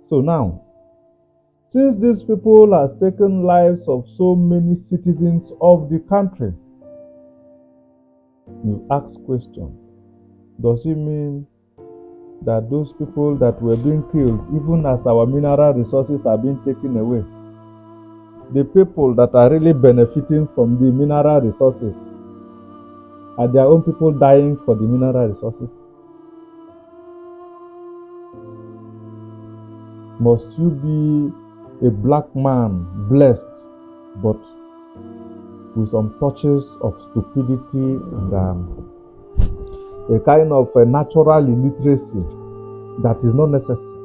So now, since these people has taken lives of so many citizens of the country, you ask question, does it mean that those people that were being killed, even as our mineral resources are being taken away, the people that are really benefiting from the mineral resources, are their own people dying for the mineral resources? Must you be a black man blessed, but with some touches of stupidity and a kind of a natural illiteracy that is not necessary?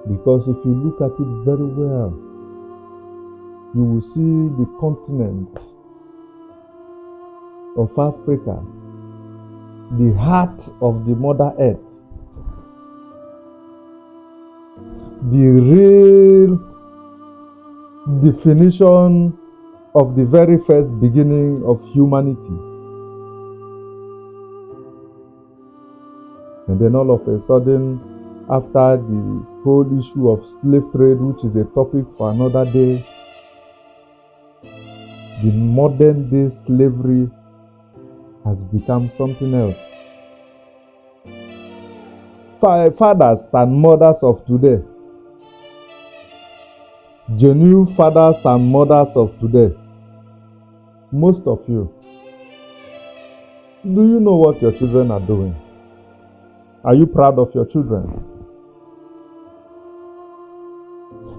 Because if you look at it very well, you will see the continent of Africa, the heart of the Mother Earth, the real definition of the very first beginning of humanity. And then all of a sudden, after the whole issue of slave trade, which is a topic for another day, the modern day slavery has become something else. Fathers and mothers of today, genuine fathers and mothers of today, most of you, do you know what your children are doing? Are you proud of your children?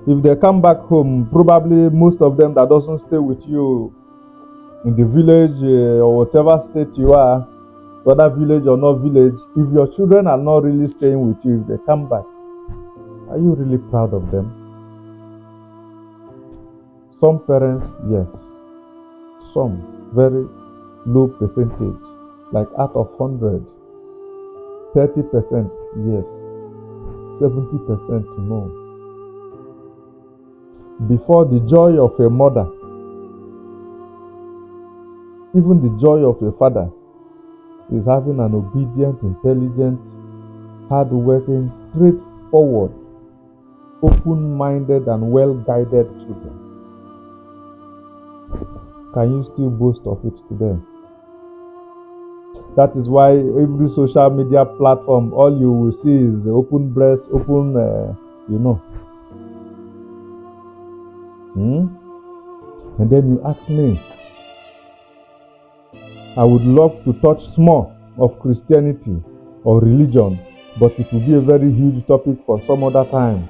If they come back home, probably most of them that doesn't stay with you in the village or whatever state you are, whether village or not village, if your children are not really staying with you, if they come back, are you really proud of them? Some parents, yes. Some, very low percentage, like out of 100, 30% yes, 70% no. Before the joy of a mother, even the joy of a father, is having an obedient, intelligent, hard-working, straightforward, open-minded, and well-guided children. Can you still boast of it today? That is why every social media platform, all you will see is open breast, open, And then you ask me, I would love to touch small of Christianity or religion, but it will be a very huge topic for some other time.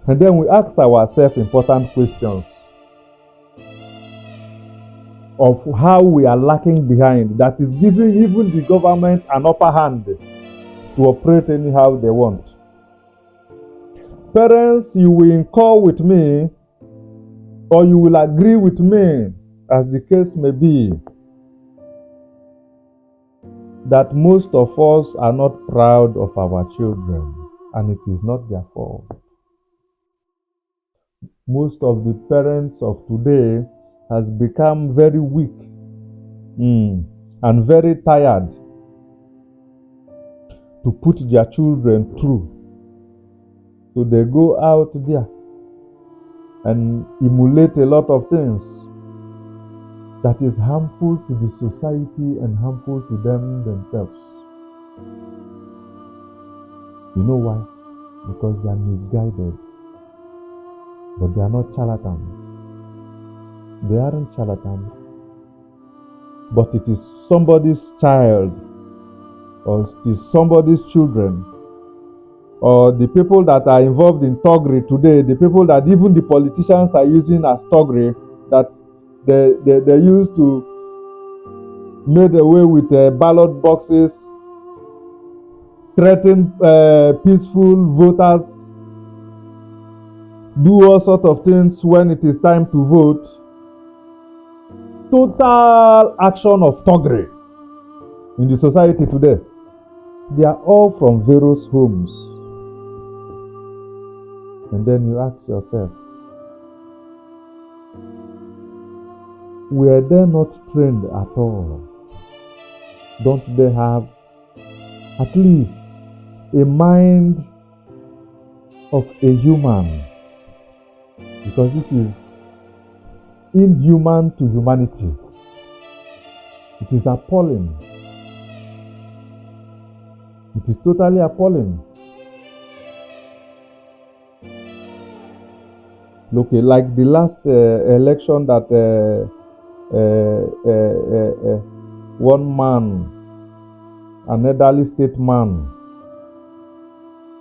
And then we ask ourselves important questions of how we are lacking behind, that is giving even the government an upper hand to operate anyhow they want. Parents, you will incur with me, or you will agree with me, as the case may be, that most of us are not proud of our children, and it is not their fault. Most of the parents of today has become very weak and very tired to put their children through. So they go out there and emulate a lot of things that is harmful to the society and harmful to them themselves. You know why? Because they are misguided. But they are not charlatans. They aren't charlatans. But it is somebody's child, or it is somebody's children, or the people that are involved in thuggery today, the people that even the politicians are using as thuggery, that they used to made away with ballot boxes, threaten peaceful voters, do all sorts of things when it is time to vote. Total action of thuggery in the society today. They are all from various homes. And then you ask yourself, were they not trained at all? Don't they have at least a mind of a human, because this is inhuman to humanity. It is appalling. It is totally appalling. Okay, like the last election that one man, an elderly statesman,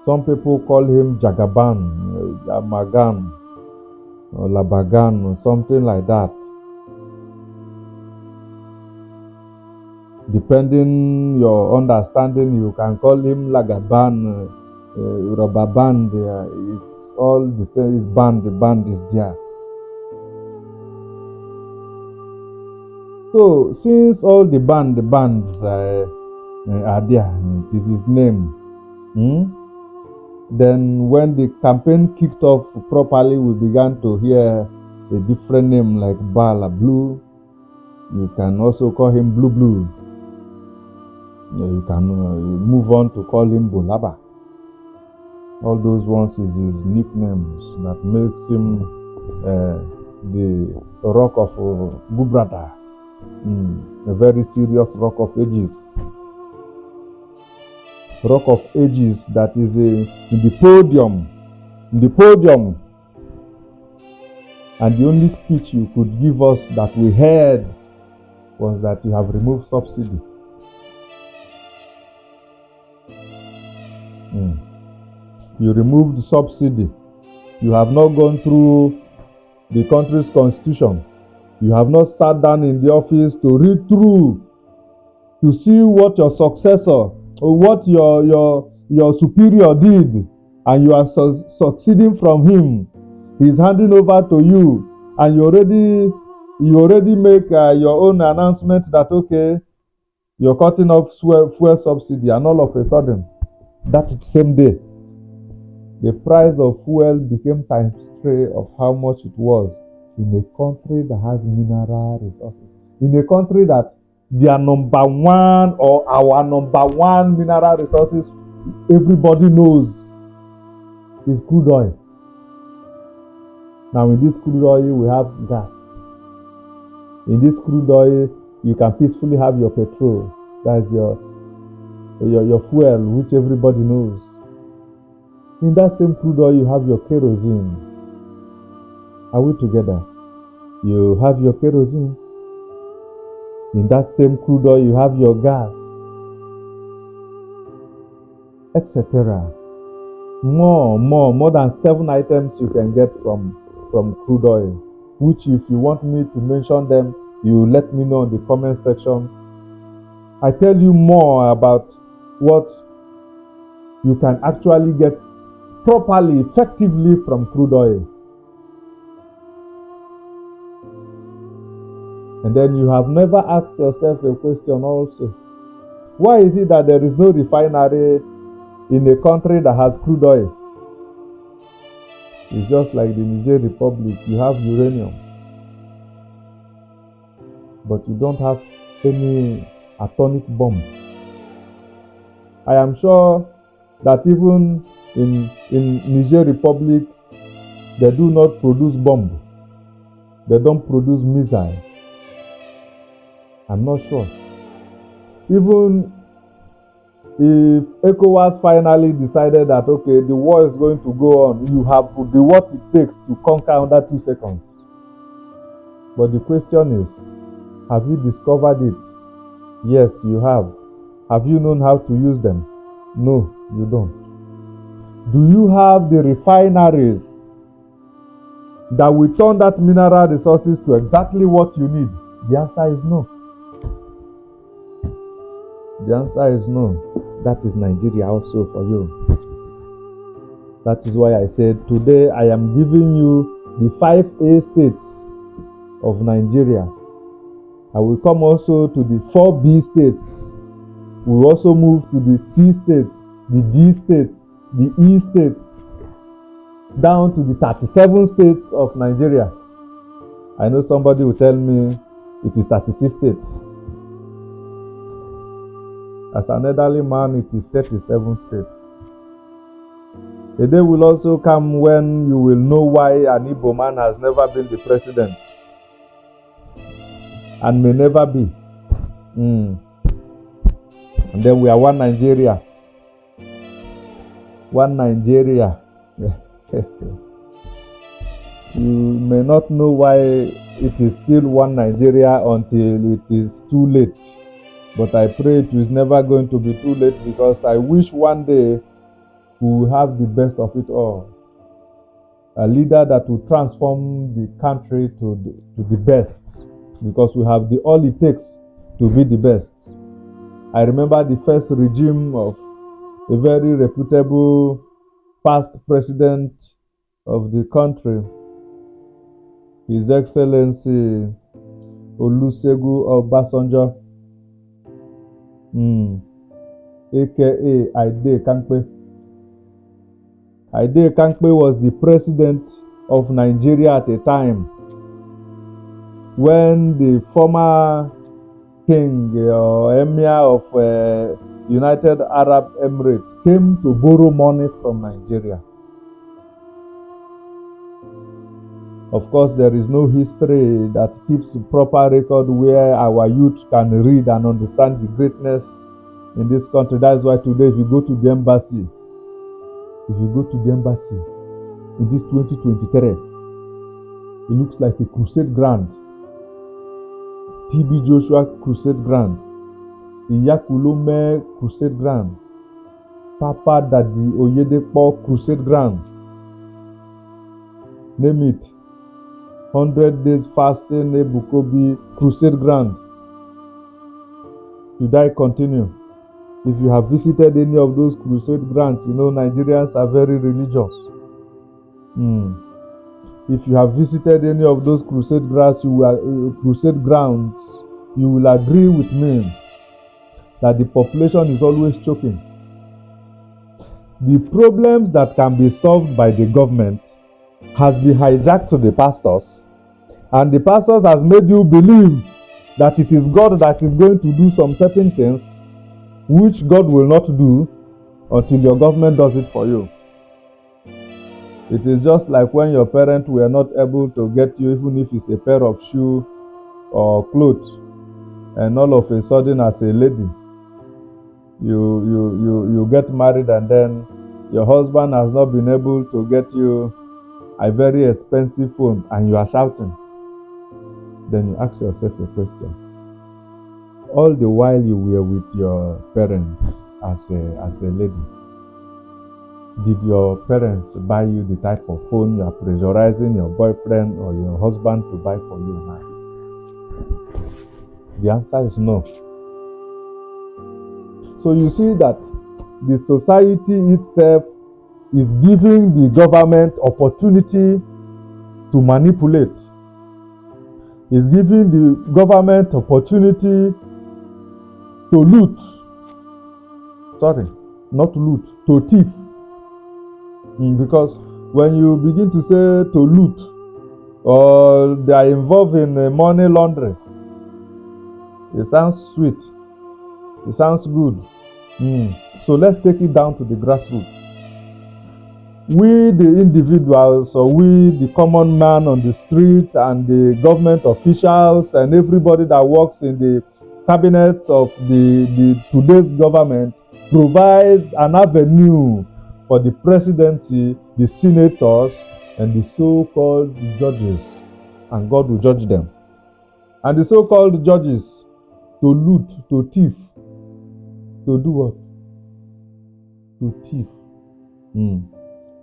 some people call him Jagaban, Jamagan, or Labagan, or something like that. Depending your understanding, you can call him Lagaban, Robaban. It's all the same. It's band. The band is there. So since all the bands are there, it is his name. Then when the campaign kicked off properly, we began to hear a different name like Bala Blue. You can also call him Blue. You can move on to call him Bolaba. All those ones is his nicknames that makes him the rock of Bubrata, a very serious rock of ages. Rock of ages that is in the podium. And the only speech you could give us that we heard was that you have removed subsidy. You removed the subsidy. You have not gone through the country's constitution. You have not sat down in the office to read through, to see what your successor or what your superior did, and you are succeeding from him. He's handing over to you, and you already make your own announcement that okay, you're cutting off fuel subsidy, and all of a sudden, that same day, the price of fuel became times 3 of how much it was in a country that has mineral resources. In a country that their number one or our number one mineral resources, everybody knows, is crude oil. Now in this crude oil, we have gas. In this crude oil, you can peacefully have your petrol. That's your fuel, which everybody knows. In that same crude oil, you have your kerosene. Are we together? You have your kerosene. In that same crude oil, you have your gas, etc. More than 7 items you can get from crude oil, which if you want me to mention them, you let me know in the comment section. I tell you more about what you can actually get properly, effectively from crude oil. And then you have never asked yourself a question also. Why is it that there is no refinery in a country that has crude oil? It's just like the Nigerian Republic. You have uranium, but you don't have any atomic bomb. I am sure that even in Nigerian Republic, they do not produce bomb. They don't produce missile. I'm not sure. Even if ECOWAS finally decided that okay, the war is going to go on, you have to do what it takes to conquer under 2 seconds. But the question is, have you discovered it? Yes, you have. Have you known how to use them? No, you don't. Do you have the refineries that will turn that mineral resources to exactly what you need? The answer is no. The answer is no. That is Nigeria also for you. That is why I said today I am giving you the 5A states of Nigeria. I will come also to the 4B states. We will also move to the C states, the D states, the E states, down to the 37 states of Nigeria. I know somebody will tell me it is 36 states. As an elderly man, it is 37 states. A day will also come when you will know why an Igbo man has never been the president and may never be. And then we are one Nigeria. One Nigeria. You may not know why it is still one Nigeria until it is too late. But I pray it is never going to be too late, because I wish one day we will have the best of it all. A leader that will transform the country to the best, because we have all it takes to be the best. I remember the first regime of a very reputable past president of the country, His Excellency Olusegun Obasanjo, aka Aide Kankpe. Aide Kankpe was the president of Nigeria at a time when the former king or emir of United Arab Emirates came to borrow money from Nigeria. Of course, there is no history that keeps proper record where our youth can read and understand the greatness in this country. That's why today, if you go to the embassy in this 2023, it looks like a crusade ground. TB Joshua crusade ground, Iyakulome crusade ground, Papa Daddy Oyedepo crusade ground. Name it. 100 days fasting, Ebukobi crusade ground. Should I continue? If you have visited any of those crusade grounds, you know Nigerians are very religious. If you have visited any of those crusade grounds, you will agree with me that the population is always choking. The problems that can be solved by the government has been hijacked to the pastors, and the pastors has made you believe that it is God that is going to do some certain things which God will not do until your government does it for you. It is just like when your parents were not able to get you, even if it's a pair of shoes or clothes, and all of a sudden, as a lady, you get married, and then your husband has not been able to get you a very expensive phone, and you are shouting. Then you ask yourself a question. All the while you were with your parents as a lady, did your parents buy you the type of phone you are pressurizing your boyfriend or your husband to buy for you now? The answer is no. So you see that the society itself is giving the government opportunity to manipulate. It's giving the government opportunity to loot. Sorry, not loot, to thief. Because when you begin to say to loot, or they are involved in money laundering, it sounds sweet. It sounds good. So let's take it down to the grassroots. We, the individuals, or we, the common man on the street, and the government officials, and everybody that works in the cabinets of the today's government, provides an avenue for the presidency, the senators, and the so-called judges, and God will judge them. And the so-called judges to loot, to thief, to do what? To thief.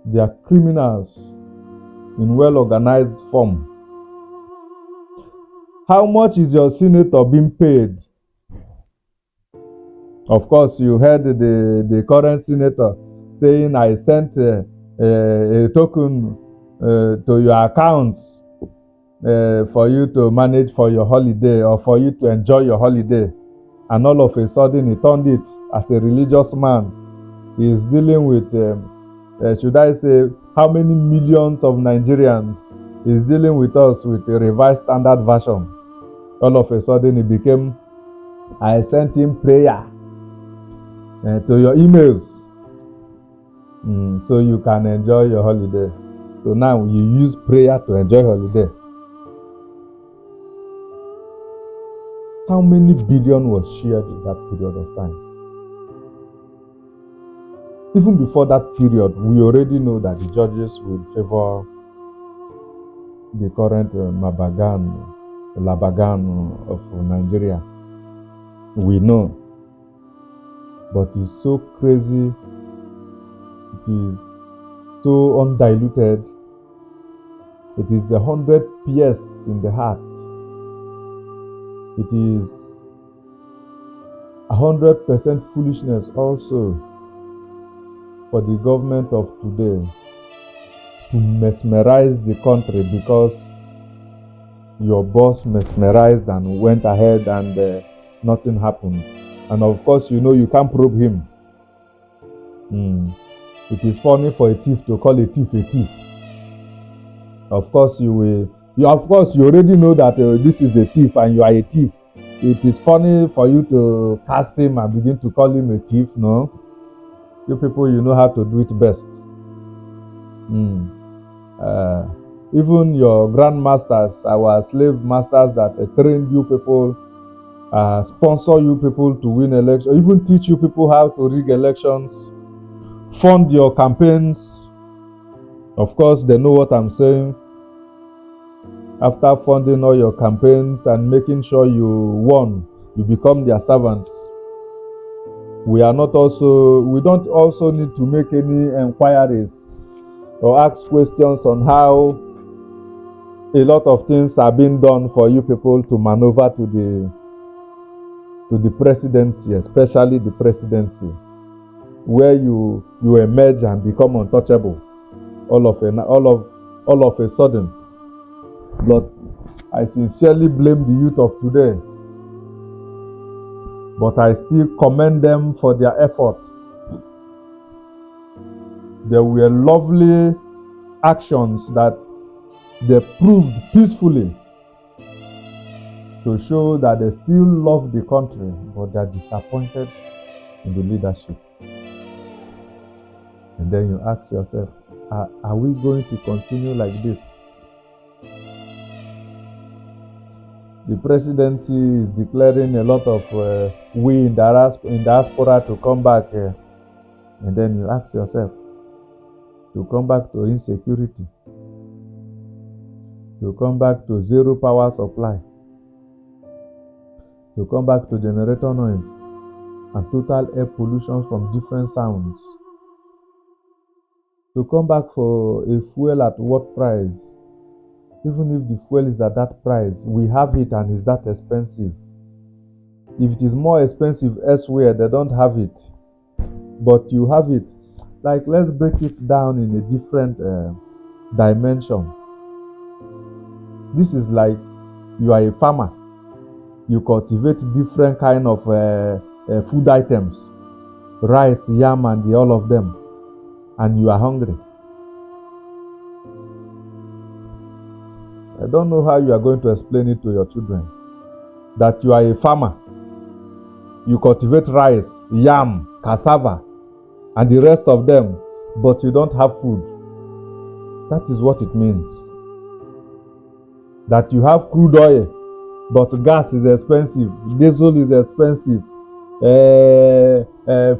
They are criminals in well-organized form. How much is your senator being paid? Of course, you heard the current senator saying, I sent a token to your accounts for you to manage for your holiday, or for you to enjoy your holiday. And all of a sudden, he turned it as a religious man. He is dealing with, should I say, how many millions of Nigerians is dealing with us with a revised standard version. All of a sudden, it became, I sent him prayer to your emails. So you can enjoy your holiday. So now you use prayer to enjoy holiday. How many billion was shared in that period of time? Even before that period, we already know that the judges would favor the current Labagan of Nigeria. We know. But it's so crazy. It is so undiluted. It is 100 pierced in the heart. It is 100% foolishness also for the government of today to mesmerize the country because your boss mesmerized and went ahead and nothing happened. And of course, you can't probe him. It is funny for a thief to call a thief a thief. Of course, you already know that this is a thief and you are a thief. It is funny for you to cast him and begin to call him a thief. No, you people, you know how to do it best. Even your grandmasters, our slave masters that trained you people, sponsor you people to win elections, even teach you people how to rig elections, fund your campaigns. Of course, they know what I'm saying. After funding all your campaigns and making sure you won, you become their servants. We don't also need to make any inquiries or ask questions on how a lot of things are being done for you people to maneuver to the presidency, especially the presidency, where you emerge and become untouchable all of a sudden. But I sincerely blame the youth of today, but I still commend them for their effort. There were lovely actions that they proved peacefully to show that they still love the country, but they're disappointed in the leadership. And then you ask yourself, are we going to continue like this? The presidency is declaring a lot of we in diaspora to come back, and then you ask yourself, to come back to insecurity, to come back to zero power supply, to come back to generator noise and total air pollution from different sounds, to come back for a fuel at what price? Even if the fuel is at that price, we have it and it's that expensive. If it is more expensive elsewhere, they don't have it, but you have it. Like, let's break it down in a different dimension. This is like you are a farmer. You cultivate different kind of food items, rice, yam, and all of them, and you are hungry. I don't know how you are going to explain it to your children that you are a farmer. You cultivate rice, yam, cassava, and the rest of them, but you don't have food. That is what it means. That you have crude oil, but gas is expensive, diesel is expensive,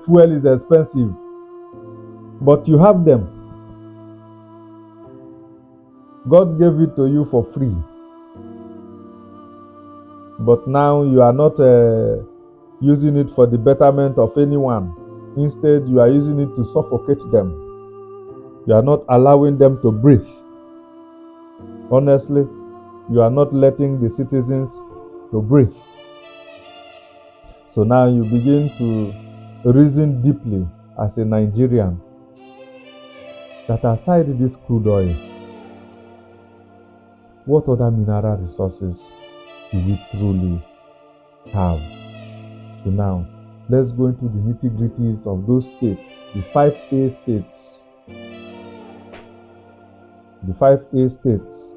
fuel is expensive, but you have them. God gave it to you for free, but now you are not using it for the betterment of anyone. Instead, you are using it to suffocate them. You are not allowing them to breathe. Honestly, you are not letting the citizens to breathe. So now you begin to reason deeply as a Nigerian that aside this crude oil, what other mineral resources do we truly have? So now, let's go into the nitty-gritties of those states, the 5A states. The 5A states